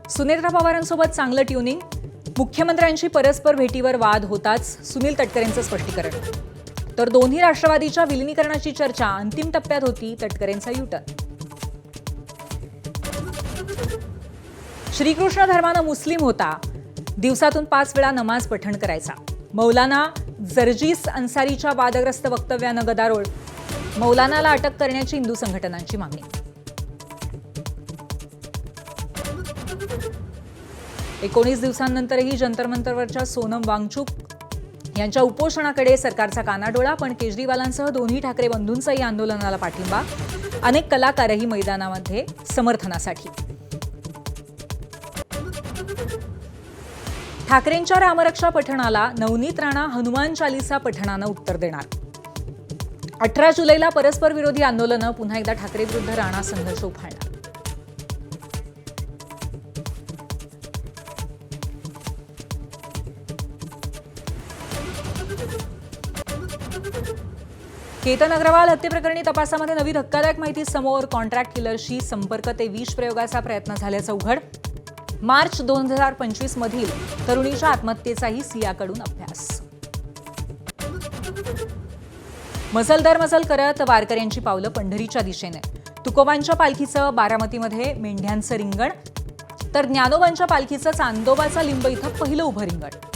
सुनेत्रा पवारांसोबत चांगलं ट्युनिंग. मुख्यमंत्र्यांशी परस्पर भेटीवर वाद होताच सुनील तटकरेंचं स्पष्टीकरण. तर दोन्ही राष्ट्रवादीच्या विलिनीकरणाची चर्चा अंतिम टप्प्यात होती. तटकरेंचा युटर्न. श्रीकृष्ण धर्मानं मुस्लिम होता. दिवसातून 5 वेळा नमाज पठण करायचा. मौलाना जर्जीस अन्सारीच्या वादग्रस्त वक्तव्यानं गदारोळ. मौलानाला अटक करण्याची हिंदू संघटनांची मागणी. 19 दिवसांनंतरही जंतर मंतरवरच्या सोनम वांगचुक यांच्या उपोषणाकडे सरकारचा कानाडोळा. पण केजरीवालांसह दोन्ही ठाकरे बंधूंचाही आंदोलनाला पाठिंबा. अनेक कलाकारही मैदानामध्ये समर्थनासाठी. ठाकरेंच्या रामरक्षा पठणाला नवनीत राणा हनुमान चालीसा पठणानं उत्तर देणार. 18 जुलैला परस्पर विरोधी आंदोलनं. पुन्हा एकदा ठाकरे विरुद्ध राणा संघर्ष उफाळणार. केतन अग्रवाल हत्येप्रकरणी तपासामध्ये नवी धक्कादायक माहिती समोर. कॉन्ट्रॅक्ट किलरशी संपर्क ते विष प्रयोगाचा प्रयत्न झाल्याचं उघड. मार्च 2025 मधील तरुणीच्या आत्महत्येचाही सियाकडून अभ्यास. मजलदर मजल करत वारकऱ्यांची पावलं पंढरीच्या दिशेने. तुकोबांच्या पालखीचं बारामतीमध्ये मेंढ्यांचं रिंगण. तर ज्ञानोबांच्या पालखीचं चांदोबाचा लिंब इथं पहिलं उभं रिंगण.